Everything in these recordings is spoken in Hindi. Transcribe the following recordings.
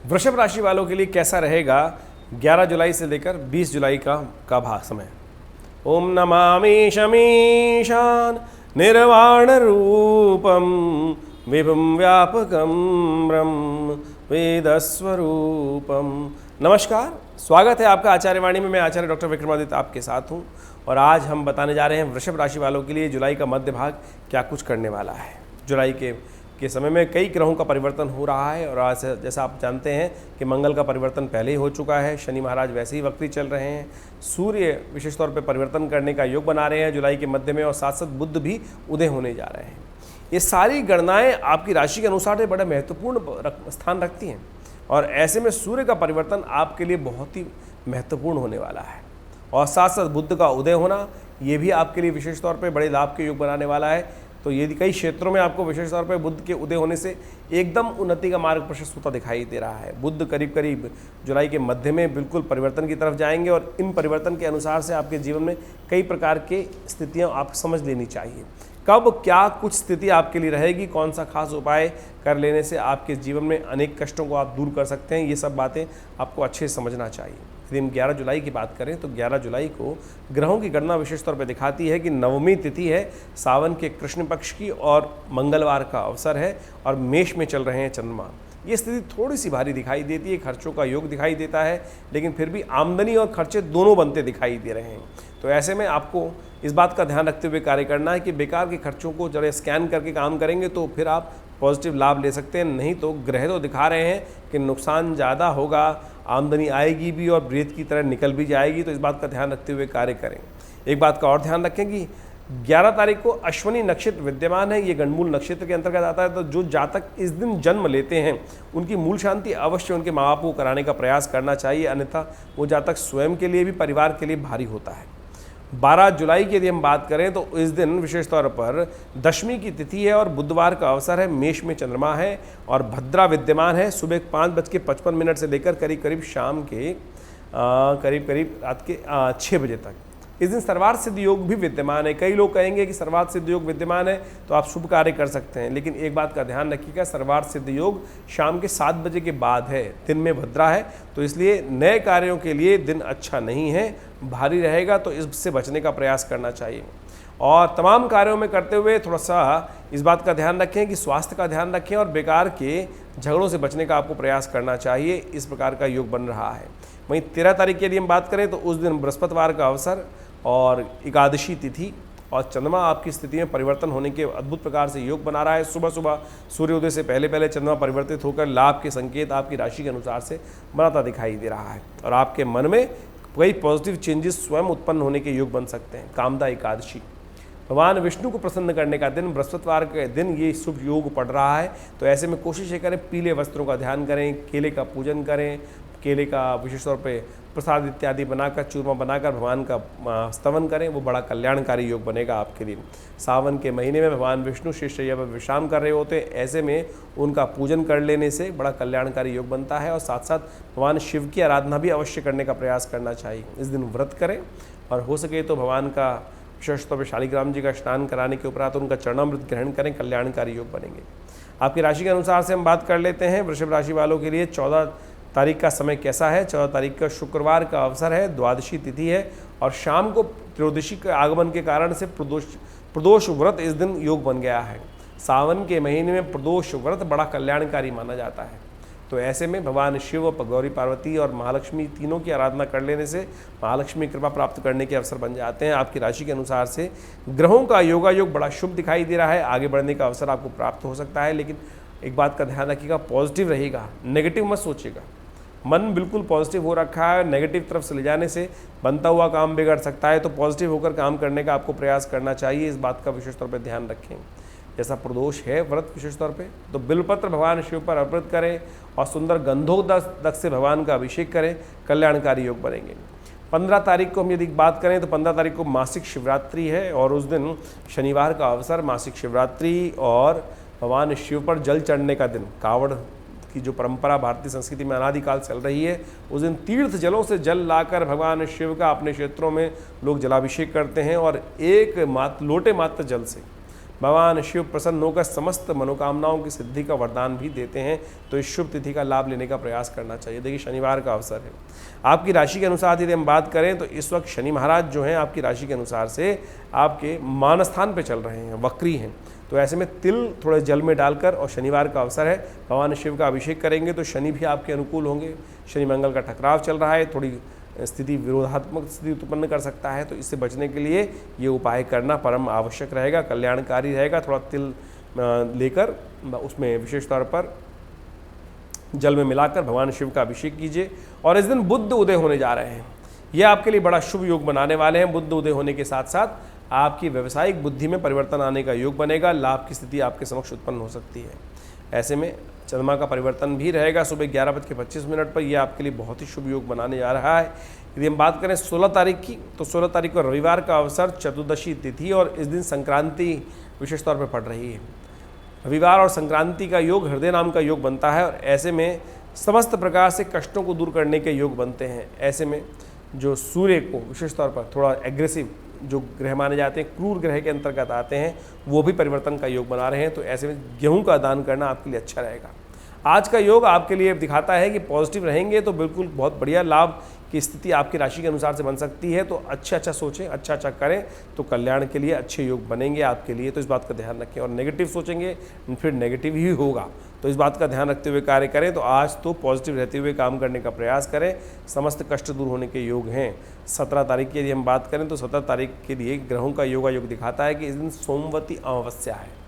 वृषभ राशि वालों के लिए कैसा रहेगा 11 जुलाई से लेकर 20 जुलाई का समय। ओम नमामि शमीशान निर्वाण रूपम विभुम व्यापकम ब्रह्म वेदस्वरूपम। नमस्कार, स्वागत है आपका आचार्यवाणी में। मैं आचार्य डॉक्टर विक्रमादित्य आपके साथ हूं और आज हम बताने जा रहे हैं वृषभ राशि वालों के लिए जुलाई का मध्य भाग क्या कुछ करने वाला है। जुलाई के समय में कई ग्रहों का परिवर्तन हो रहा है और आज जैसा आप जानते हैं कि मंगल का परिवर्तन पहले ही हो चुका है, शनि महाराज वैसे ही वक्री चल रहे हैं, सूर्य विशेष तौर पर परिवर्तन करने का योग बना रहे हैं जुलाई के मध्य में और साथ साथ बुध भी उदय होने जा रहे हैं। ये सारी गणनाएं आपकी राशि के अनुसार बड़ा महत्वपूर्ण स्थान रखती हैं और ऐसे में सूर्य का परिवर्तन आपके लिए बहुत ही महत्वपूर्ण होने वाला है और साथ साथ बुध का उदय होना ये भी आपके लिए विशेष तौर पे बड़े लाभ के योग बनाने वाला है। तो यदि कई क्षेत्रों में आपको विशेष तौर पे बुध के उदय होने से एकदम उन्नति का मार्ग प्रशस्त होता दिखाई दे रहा है। बुध करीब करीब जुलाई के मध्य में बिल्कुल परिवर्तन की तरफ जाएंगे और इन परिवर्तन के अनुसार से आपके जीवन में कई प्रकार के स्थितियाँ आप समझ लेनी चाहिए। कब क्या कुछ स्थिति आपके लिए रहेगी, कौन सा खास उपाय कर लेने से आपके जीवन में अनेक कष्टों को आप दूर कर सकते हैं, ये सब बातें आपको अच्छे से समझना चाहिए। यदि हम 11 जुलाई की बात करें तो 11 जुलाई को ग्रहों की गणना विशेष तौर पर दिखाती है कि नवमी तिथि है सावन के कृष्ण पक्ष की और मंगलवार का अवसर है और मेष में चल रहे हैं चंद्रमा। ये स्थिति थोड़ी सी भारी दिखाई देती है, खर्चों का योग दिखाई देता है, लेकिन फिर भी आमदनी और खर्चे दोनों बनते दिखाई दे रहे हैं। तो ऐसे में आपको इस बात का ध्यान रखते हुए कार्य करना है कि बेकार के खर्चों को जरा स्कैन करके काम करेंगे तो फिर आप पॉजिटिव लाभ ले सकते हैं। नहीं तो ग्रह तो दिखा रहे हैं कि नुकसान ज़्यादा होगा, आमदनी आएगी भी और रेत की तरह निकल भी जाएगी। तो इस बात का ध्यान रखते हुए कार्य करें। एक बात का और ध्यान रखें कि 11 तारीख को अश्विनी नक्षत्र विद्यमान है, ये गणमूल नक्षत्र के अंतर्गत आता है। तो जो जातक इस दिन जन्म लेते हैं उनकी मूल शांति अवश्य उनके माँ बाप को कराने का प्रयास करना चाहिए, अन्यथा वो जातक स्वयं के लिए भी परिवार के लिए भारी होता है। 12 जुलाई की यदि हम बात करें तो इस दिन विशेष तौर पर दशमी की तिथि है और बुधवार का अवसर है, मेष में चंद्रमा है और भद्रा विद्यमान है सुबह 5:55 से लेकर करीब करीब शाम के करीब रात के 6 बजे तक। इस दिन सर्वार्थ सिद्ध योग भी विद्यमान है। कई लोग कहेंगे कि सर्वार्थ सिद्ध योग विद्यमान है तो आप शुभ कार्य कर सकते हैं, लेकिन एक बात का ध्यान रखिएगा, सर्वार्थ सिद्ध योग शाम के 7 बजे के बाद है, दिन में भद्रा है, तो इसलिए नए कार्यों के लिए दिन अच्छा नहीं है, भारी रहेगा, तो इससे बचने का प्रयास करना चाहिए। और तमाम कार्यों में करते हुए थोड़ा सा इस बात का ध्यान रखें कि स्वास्थ्य का ध्यान रखें और बेकार के झगड़ों से बचने का आपको प्रयास करना चाहिए। इस प्रकार का योग बन रहा है। वहीं 13 तारीख के लिए हम बात करें तो उस दिन बृहस्पतिवार का अवसर और एकादशी तिथि और चंद्रमा आपकी स्थिति में परिवर्तन होने के अद्भुत प्रकार से योग बना रहा है। सुबह सुबह सूर्योदय से पहले पहले चंद्रमा परिवर्तित होकर लाभ के संकेत आपकी राशि के अनुसार से बनाता दिखाई दे रहा है और आपके मन में कई पॉजिटिव चेंजेस स्वयं उत्पन्न होने के योग बन सकते हैं। कामदा एकादशी भगवान विष्णु को प्रसन्न करने का दिन, बृहस्पतिवार के दिन ये शुभ योग पड़ रहा है। तो ऐसे में कोशिश ये करें पीले वस्त्रों का ध्यान करें, केले का पूजन करें, केले का विशेष तौर पे प्रसाद इत्यादि बनाकर चूरमा बनाकर भगवान का स्तवन करें, वो बड़ा कल्याणकारी योग बनेगा आपके लिए। सावन के महीने में भगवान विष्णु शेषशय्या पर विश्राम कर रहे होते हैं, ऐसे में उनका पूजन कर लेने से बड़ा कल्याणकारी योग बनता है और साथ साथ भगवान शिव की आराधना भी अवश्य करने का प्रयास करना चाहिए। इस दिन व्रत करें और हो सके तो भगवान का विशेष तौर पर शालिग्राम जी का स्नान कराने के उपरांत उनका चरणामृत ग्रहण करें, कल्याणकारी योग बनेंगे। आपकी राशि के अनुसार से हम बात कर लेते हैं वृषभ राशि वालों के लिए 14 तारीख का समय कैसा है। 14 तारीख का शुक्रवार का अवसर है, द्वादशी तिथि है और शाम को त्रयोदशी के आगमन के कारण से प्रदोष व्रत इस दिन योग बन गया है। सावन के महीने में प्रदोष व्रत बड़ा कल्याणकारी माना जाता है। तो ऐसे में भगवान शिव, गौरी पार्वती और महालक्ष्मी तीनों की आराधना कर लेने से महालक्ष्मी कृपा प्राप्त करने के अवसर बन जाते हैं। आपकी राशि के अनुसार से ग्रहों का योगायोग बड़ा शुभ दिखाई दे रहा है, आगे बढ़ने का अवसर आपको प्राप्त हो सकता है, लेकिन एक बात का ध्यान रखिएगा, पॉजिटिव रहेगा, नेगेटिव मत सोचिएगा। मन बिल्कुल पॉजिटिव हो रखा है, नेगेटिव तरफ से ले जाने से बनता हुआ काम बिगड़ सकता है। तो पॉजिटिव होकर काम करने का आपको प्रयास करना चाहिए, इस बात का विशेष तौर पर ध्यान रखें। जैसा प्रदोष है व्रत विशेष तौर पे तो बिलपत्र भगवान शिव पर अर्पित करें और सुंदर गंधोदक से भगवान का अभिषेक करें, कल्याणकारी योग बनेंगे। 15 तारीख को हम यदि बात करें तो 15 तारीख को मासिक शिवरात्रि है और उस दिन शनिवार का अवसर, मासिक शिवरात्रि और भगवान शिव पर जल चढ़ने का दिन। कावड़ की जो परंपरा भारतीय संस्कृति में अनादिकाल चल रही है, उस दिन तीर्थ जलों से जल लाकर भगवान शिव का अपने क्षेत्रों में लोग जलाभिषेक करते हैं और एक लोटे मात्र जल से भगवान शिव प्रसन्न होकर समस्त मनोकामनाओं की सिद्धि का वरदान भी देते हैं। तो इस शुभ तिथि का लाभ लेने का प्रयास करना चाहिए। देखिए शनिवार का अवसर है। आपकी राशि के अनुसार यदि हम बात करें तो इस वक्त शनि महाराज जो हैं आपकी राशि के अनुसार से आपके मान स्थान पर चल रहे हैं, वक्री हैं। तो ऐसे में तिल थोड़े जल में डालकर, और शनिवार का अवसर है, भगवान शिव का अभिषेक करेंगे तो शनि भी आपके अनुकूल होंगे। शनि मंगल का टकराव चल रहा है, थोड़ी स्थिति विरोधात्मक स्थिति उत्पन्न कर सकता है। तो इससे बचने के लिए ये उपाय करना परम आवश्यक रहेगा, कल्याणकारी रहेगा। थोड़ा तिल लेकर उसमें विशेष तौर पर जल में मिलाकर भगवान शिव का अभिषेक कीजिए। और इस दिन बुध उदय होने जा रहे हैं, यह आपके लिए बड़ा शुभ योग बनाने वाले हैं। बुध उदय होने के साथ साथ आपकी व्यावसायिक बुद्धि में परिवर्तन आने का योग बनेगा, लाभ की स्थिति आपके समक्ष उत्पन्न हो सकती है। ऐसे में चंद्रमा का परिवर्तन भी रहेगा सुबह 11:25 पर, यह आपके लिए बहुत ही शुभ योग बनाने जा रहा है। यदि हम बात करें 16 तारीख की, तो 16 तारीख को रविवार का अवसर, चतुर्दशी तिथि, और इस दिन संक्रांति विशेष तौर पर पड़ रही है। रविवार और संक्रांति का योग हृदय नाम का योग बनता है, और ऐसे में समस्त प्रकार से कष्टों को दूर करने के योग बनते हैं। ऐसे में जो सूर्य को विशेष तौर पर थोड़ा एग्रेसिव जो ग्रह माने जाते हैं, क्रूर ग्रह के अंतर्गत आते हैं, वो भी परिवर्तन का योग बना रहे हैं। तो ऐसे में गेहूं का दान करना आपके लिए अच्छा रहेगा। आज का योग आपके लिए दिखाता है कि पॉजिटिव रहेंगे तो बिल्कुल बहुत बढ़िया लाभ की स्थिति आपकी राशि के अनुसार से बन सकती है। तो अच्छा सोचें, अच्छा करें तो कल्याण के लिए अच्छे योग बनेंगे आपके लिए। तो इस बात का ध्यान रखें, और नेगेटिव सोचेंगे फिर नेगेटिव ही होगा। तो इस बात का ध्यान रखते हुए कार्य करें। तो आज तो पॉजिटिव रहते हुए काम करने का प्रयास करें, समस्त कष्ट दूर होने के योग हैं। 17 तारीख की यदि हम बात करें तो 17 तारीख के लिए ग्रहों का योग दिखाता है कि इस दिन सोमवती अमावस्या है।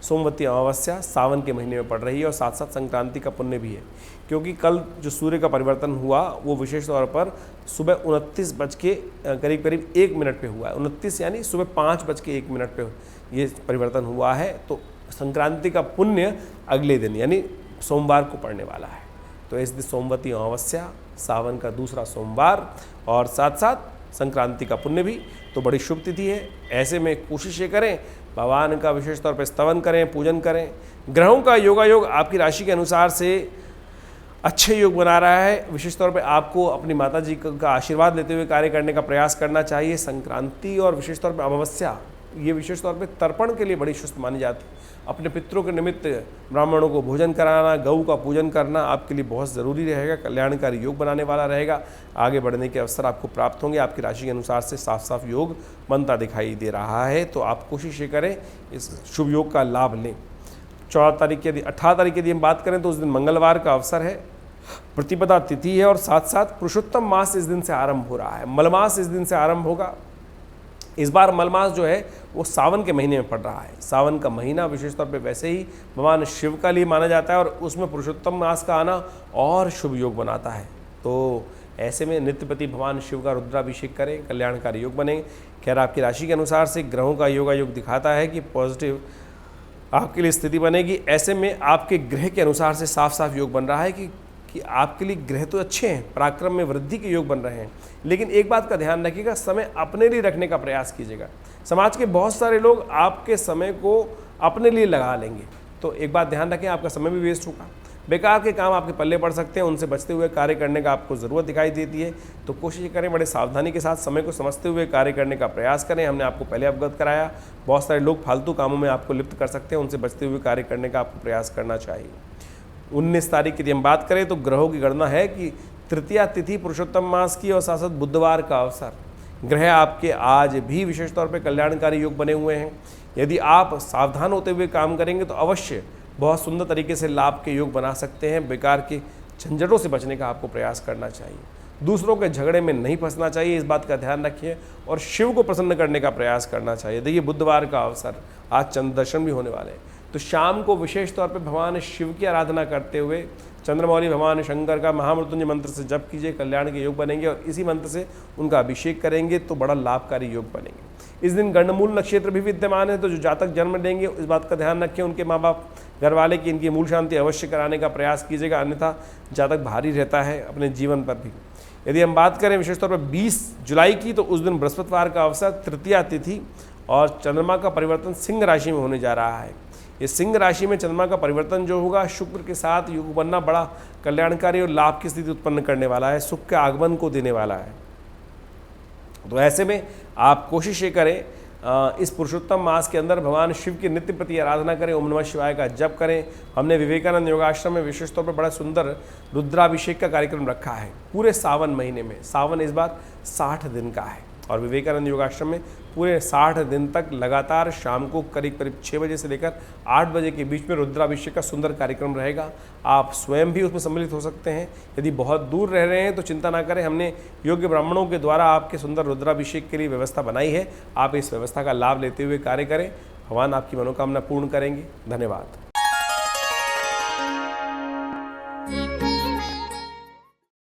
सोमवती अमावस्या सावन के महीने में पड़ रही है, और साथ साथ संक्रांति का पुण्य भी है, क्योंकि कल जो सूर्य का परिवर्तन हुआ वो विशेष तौर पर सुबह 29 बज के करीब 1 मिनट पे हुआ है। 29 यानी सुबह 5 बज के 1 मिनट पे ये परिवर्तन हुआ है। तो संक्रांति का पुण्य अगले दिन यानी सोमवार को पड़ने वाला है। तो इस दिन सोमवती अमावस्या, सावन का दूसरा सोमवार, और साथ साथ संक्रांति का पुण्य भी, तो बड़ी शुभ तिथि है। ऐसे में कोशिशें करें, भगवान का विशेष तौर पर स्तवन करें, पूजन करें। ग्रहों का योग आपकी राशि के अनुसार से अच्छे योग बना रहा है। विशेष तौर पे आपको अपनी माता जी का आशीर्वाद लेते हुए कार्य करने का प्रयास करना चाहिए। संक्रांति और विशेष तौर पे अमावस्या, ये विशेष तौर पे तर्पण के लिए बड़ी शुभ मानी जाती है। अपने पितरों के निमित्त ब्राह्मणों को भोजन कराना, गऊ का पूजन करना आपके लिए बहुत ज़रूरी रहेगा, कल्याणकारी योग बनाने वाला रहेगा। आगे बढ़ने के अवसर आपको प्राप्त होंगे। आपकी राशि के अनुसार से साफ साफ योग बनता दिखाई दे रहा है। तो आप कोशिश करें इस शुभ योग का लाभ लें। 18 तारीख यदि हम बात करें तो उस दिन मंगलवार का अवसर है, प्रतिपदा तिथि है, और साथ साथ पुरुषोत्तम मास इस दिन से आरंभ हो रहा है। मलमास इस दिन से आरंभ होगा। इस बार मलमास जो है वो सावन के महीने में पड़ रहा है। सावन का महीना विशेष तौर पे वैसे ही भगवान शिव का लिए माना जाता है, और उसमें पुरुषोत्तम मास का आना और शुभ योग बनाता है। तो ऐसे में नित्यपति भगवान शिव का रुद्राभिषेक करें, कल्याणकारी योग बने। खैर आपकी राशि के अनुसार से ग्रहों का योग दिखाता है कि पॉजिटिव आपके लिए स्थिति बनेगी। ऐसे में आपके ग्रह के अनुसार से साफ साफ योग बन रहा है कि आपके लिए ग्रह तो अच्छे हैं, पराक्रम में वृद्धि के योग बन रहे हैं, लेकिन एक बात का ध्यान रखिएगा, समय अपने लिए रखने का प्रयास कीजिएगा। समाज के बहुत सारे लोग आपके समय को अपने लिए लगा लेंगे, तो एक बात ध्यान रखें, आपका समय भी वेस्ट होगा। बेकार के काम आपके पल्ले पड़ सकते हैं, उनसे बचते हुए कार्य करने का आपको ज़रूरत दिखाई देती है। तो कोशिश करें बड़े सावधानी के साथ समय को समझते हुए कार्य करने का प्रयास करें। हमने आपको पहले अवगत कराया, बहुत सारे लोग फालतू कामों में आपको लिप्त कर सकते हैं, उनसे बचते हुए कार्य करने का आपको प्रयास करना चाहिए। 19 तारीख की यदि हम बात करें तो ग्रहों की गणना है कि तृतीया तिथि पुरुषोत्तम मास की, और साथ साथ बुधवार का अवसर। ग्रह आपके आज भी विशेष तौर पर कल्याणकारी योग बने हुए हैं। यदि आप सावधान होते हुए काम करेंगे तो अवश्य बहुत सुंदर तरीके से लाभ के योग बना सकते हैं। बेकार के झंझटों से बचने का आपको प्रयास करना चाहिए। दूसरों के झगड़े में नहीं फंसना चाहिए, इस बात का ध्यान रखिए, और शिव को प्रसन्न करने का प्रयास करना चाहिए। देखिए बुधवार का अवसर, आज चंद्र दर्शन भी होने वाले हैं, तो शाम को विशेष तौर पे भगवान शिव की आराधना करते हुए चंद्रमौली भगवान शंकर का महामृत्युंजय मंत्र से जप कीजिए, कल्याण के योग बनेंगे, और इसी मंत्र से उनका अभिषेक करेंगे तो बड़ा लाभकारी योग बनेंगे। इस दिन गंडमूल नक्षत्र भी विद्यमान है, तो जो जातक जन्म लेंगे इस बात का ध्यान रखें, उनके माँ बाप घर वाले की इनकी मूल शांति अवश्य कराने का प्रयास कीजिएगा, अन्यथा जातक भारी रहता है अपने जीवन पर भी। यदि हम बात करें विशेष तौर पर 20 जुलाई की, तो उस दिन बृहस्पतिवार का अवसर, तृतीया तिथि, और चंद्रमा का परिवर्तन सिंह राशि में होने जा रहा है। इस सिंह राशि में चंद्रमा का परिवर्तन जो होगा, शुक्र के साथ योग बनना बड़ा कल्याणकारी और लाभ की स्थिति उत्पन्न करने वाला है, सुख के आगमन को देने वाला है। तो ऐसे में आप कोशिश ये करें, इस पुरुषोत्तम मास के अंदर भगवान शिव की नित्य प्रति आराधना करें, ओम नमः शिवाय का जप करें। हमने विवेकानंद योगाश्रम में विशेष तौर पर बड़ा सुंदर रुद्राभिषेक का कार्यक्रम रखा है पूरे सावन महीने में। सावन इस बार 60 दिन का है और विवेकानंद योगाश्रम में पूरे 60 दिन तक लगातार शाम को करीब 6 बजे से लेकर 8 बजे के बीच में रुद्राभिषेक का सुंदर कार्यक्रम रहेगा। आप स्वयं भी उसमें सम्मिलित हो सकते हैं। यदि बहुत दूर रह रहे हैं तो चिंता ना करें, हमने योग्य ब्राह्मणों के द्वारा आपके सुंदर रुद्राभिषेक के लिए व्यवस्था बनाई है। आप इस व्यवस्था का लाभ लेते हुए कार्य करें। भगवान आपकी मनोकामना पूर्ण करेंगे। धन्यवाद।